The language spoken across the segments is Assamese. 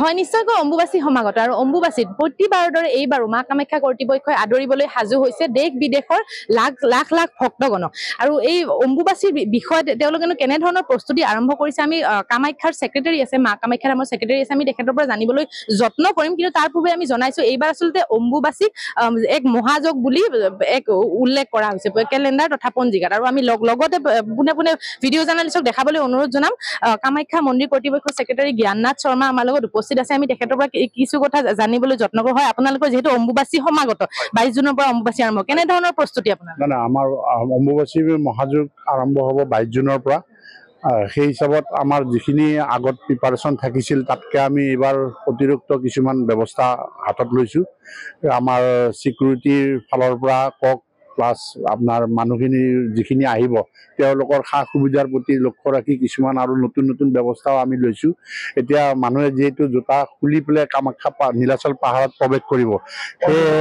হয় নিশ্চয়কৈ অম্বুবাচী সমাগত আৰু অম্বুবাচীত প্ৰতিবাৰৰ দৰে এইবাৰো মা কামাখ্যা কৰ্তৃপক্ষই আদৰিবলৈ সাজু হৈছে দেশ বিদেশৰ লাখ লাখ ভক্তগণক আৰু এই অম্বুবাচীৰ বিষয়ত তেওঁলোকে কেনে ধৰণৰ প্ৰস্তুতি আৰম্ভ কৰিছে আমি কামাখ্যাৰ ছেক্ৰেটাৰী আছে মা কামাখ্যা নামৰ ছেক্ৰেটাৰী আছে আমি তেখেতৰ পৰা জানিবলৈ যত্ন কৰিম কিন্তু তাৰ পূৰ্বে আমি জনাইছো এইবাৰ আচলতে অম্বুবাচীক এক মহাযোগ বুলি এক উল্লেখ কৰা হৈছে কেলেণ্ডাৰ তথা পঞ্জিকাত আৰু আমি লগতে পোনে পোনে ভিডিঅ' জাৰ্নেলিষ্টক দেখাবলৈ অনুৰোধ জনাম কামাখ্যা মন্দিৰ কৰ্তৃপক্ষৰ ছেক্ৰেটাৰী জ্ঞাননাথ শৰ্মা আমাৰ লগত উপস্থিত আছে আমি তেখেতৰ পৰা কিছু কথা জানিবলৈ যত্ন কৰোঁ হয় আপোনালোকৰ যেহেতু অম্বুবাচী সমাগত 22 জুনৰ পৰা অম্বুবাচী আৰম্ভ কেনে ধৰণৰ প্ৰস্তুতি আপোনাৰ না আমাৰ অম্বুবাচী মহাযোগ আৰম্ভ হ'ব 22 জুনৰ পৰা সেই হিচাপত আমাৰ যিখিনি আগত প্ৰিপাৰেশ্যন থাকিছিল তাতকৈ আমি এইবাৰ অতিৰিক্ত কিছুমান ব্যৱস্থা হাতত লৈছোঁ আমাৰ ছিকিউৰিটিৰ ফালৰ পৰা কওক প্লাছ আপোনাৰ মানুহখিনি যিখিনি আহিব তেওঁলোকৰ সা সুবিধাৰ প্ৰতি লক্ষ্য ৰাখি কিছুমান আৰু নতুন ব্যৱস্থাও আমি লৈছোঁ এতিয়া মানুহে যিহেতু জোতা খুলি পেলাই কামাখ্যা নীলাচল পাহাৰত প্ৰৱেশ কৰিব সেয়ে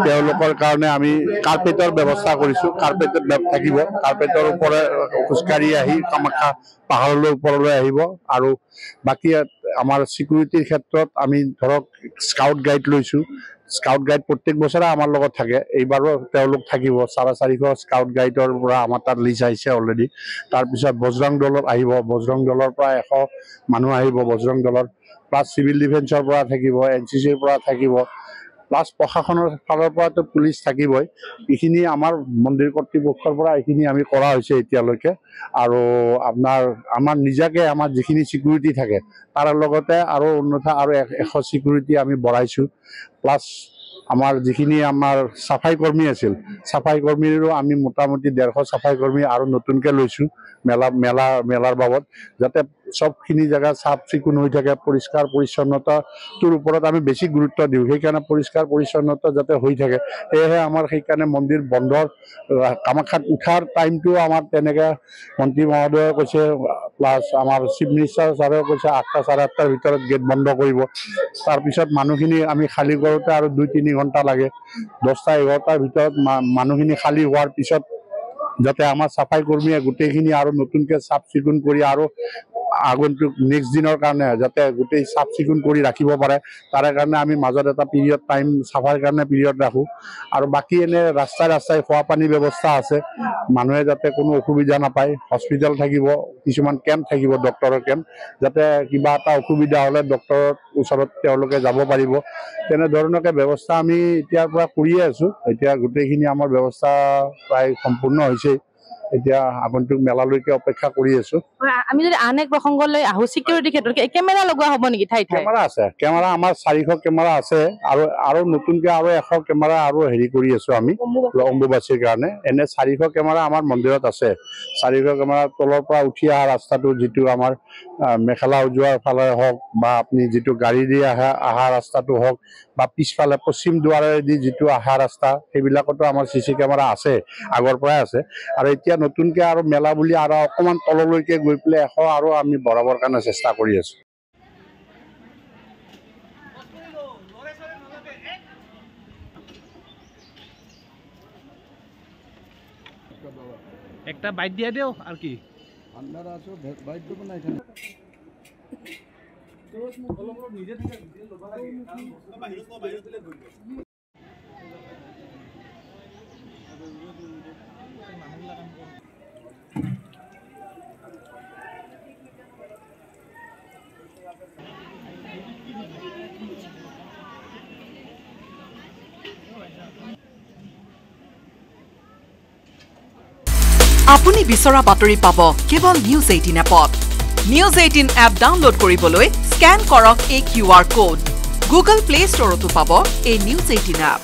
তেওঁলোকৰ কাৰণে আমি কাৰ্পেটৰ ব্যৱস্থা কৰিছোঁ কাৰ্পেটত থাকিব কাৰ্পেটৰ ওপৰে খোজকাঢ়ি আহি কামাখ্যা পাহাৰলৈ ওপৰলৈ আহিব আৰু বাকী আমাৰ ছিকিউৰিটিৰ ক্ষেত্ৰত আমি ধৰক স্কাউট গাইড লৈছোঁ স্কাউট গাইড প্ৰত্যেক বছৰে আমাৰ লগত থাকে এইবাৰো তেওঁলোক থাকিব 450 স্কাউট গাইডৰ পৰা আমাৰ তাত লিষ্ট আহিছে অলৰেডি তাৰপিছত বজৰং দলত আহিব বজৰং দলৰ পৰা 100 মানুহ আহিব বজৰং দলৰ প্লাছ চিভিল ডিফেন্সৰ পৰা থাকিব NCCৰ পৰা থাকিব প্লাছ প্ৰশাসনৰ ফালৰ পৰাতো পুলিচ থাকিবই এইখিনি আমাৰ মন্দিৰ কৰ্তৃপক্ষৰ পৰা এইখিনি আমি কৰা হৈছে এতিয়ালৈকে আৰু আমাৰ নিজাকে আমাৰ যিখিনি ছিকিউৰিটি থাকে তাৰ লগতে আৰু অন্যথা আৰু 100 ছিকিউৰিটি আমি বঢ়াইছোঁ প্লাছ আমাৰ যিখিনি আমাৰ চাফাই কৰ্মী আছিল চাফাই কৰ্মীৰো আমি মোটামুটি 150 চাফাই কৰ্মী আৰু নতুনকৈ লৈছোঁ মেলাৰ বাবদ যাতে সবখিনি জেগা চাফ চিকুণ হৈ থাকে পৰিষ্কাৰ পৰিচ্ছন্নতাটোৰ ওপৰত আমি বেছি গুৰুত্ব দিওঁ সেইকাৰণে পৰিষ্কাৰ পৰিচ্ছন্নতা যাতে হৈ থাকে সেয়েহে আমাৰ সেইকাৰণে মন্দিৰ বন্ধৰ কামাখ্যাত উঠাৰ টাইমটো আমাৰ তেনেকৈ মন্ত্ৰী মহোদয়ে কৈছে প্লাছ আমাৰ চিফ মিনিষ্টাৰ ছাৰেও কৈছে 8টা 8:30টাৰ ভিতৰত গেট বন্ধ কৰিব তাৰপিছত মানুহখিনি আমি খালী কৰোঁতে আৰু 2-3 ঘণ্টা লাগে 10টা 11টাৰ ভিতৰত মানুহখিনি খালী হোৱাৰ পিছত যাতে আমাৰ চাফাই কৰ্মীয়ে গোটেইখিনি আৰু নতুনকৈ চাফ চিকুণ কৰি আৰু আগন্তুক নেক্সট দিনৰ কাৰণে যাতে গোটেই চাফ চিকুণ কৰি ৰাখিব পাৰে তাৰে কাৰণে আমি মাজত এটা পিৰিয়ড টাইম চাফাৰ কাৰণে পিৰিয়ড ৰাখোঁ আৰু বাকী এনে ৰাস্তাই খোৱা পানীৰ ব্যৱস্থা আছে মানুহে যাতে কোনো অসুবিধা নাপায় হস্পিটেল থাকিব কিছুমান কেম্প থাকিব ডক্টৰৰ কেম্প যাতে কিবা এটা অসুবিধা হ'লে ডক্টৰৰ ওচৰত তেওঁলোকে যাব পাৰিব তেনেধৰণকে ব্যৱস্থা আমি এতিয়াৰ পৰা কৰিয়ে আছোঁ এতিয়া গোটেইখিনি আমাৰ ব্যৱস্থা প্ৰায় সম্পূৰ্ণ হৈছে এতিয়া আগন্তুক মেলালৈকে অপেক্ষা কৰি আছো আমি যদি আন এক প্ৰসংগলৈ আহো ছিকিউৰিটি ক্ষেত্ৰত কেমেৰা লগোৱা হ'ব নেকি ঠাই কেমেৰা আছে কেমেৰা আমাৰ 400 কেমেৰা আছে আৰু নতুনকৈ আৰু 100 কেমেৰা আৰু হেৰি কৰি আছো আমি অম্বুবাচীৰ কাৰণে এনে 400 কেমেৰা আমাৰ মন্দিৰত আছে 400 কেমেৰা তলৰ পৰা উঠি অহা ৰাস্তাটো যিটো আমাৰ মেখেলা উজোৱাৰ ফালে হওক বা আপুনি যিটো গাড়ী দি অহা ৰাস্তাটো হওক বা পিছফালে পশ্চিম দুৱাৰেদি যিটো অহা ৰাস্তা সেইবিলাকতো আমাৰ CC কেমেৰা আছে আগৰ পৰাই আছে আৰু এতিয়া নতুনকৈ আৰু মেলা বুলি আৰু অকণমান তললৈকে গৈ পেলাই 100 আৰু আমি বৰাবৰ কাৰণে চেষ্টা কৰি আছোঁ একটা বাইট দিয়ে দেও আর কি আন্দার আছো বাইট দেব না এখানে নিজে থেকে বাইরে দিলে ধরবে আপুনি বিচৰা বাতৰি পাব কেৱল নিউজ 18 এপত নিউজ 18 এপ ডাউনলোড কৰিবলৈ স্ক্যান কৰক এই QR কোড গুগল প্লে ষ্টৰতো পাব এই নিউজ 18 এপ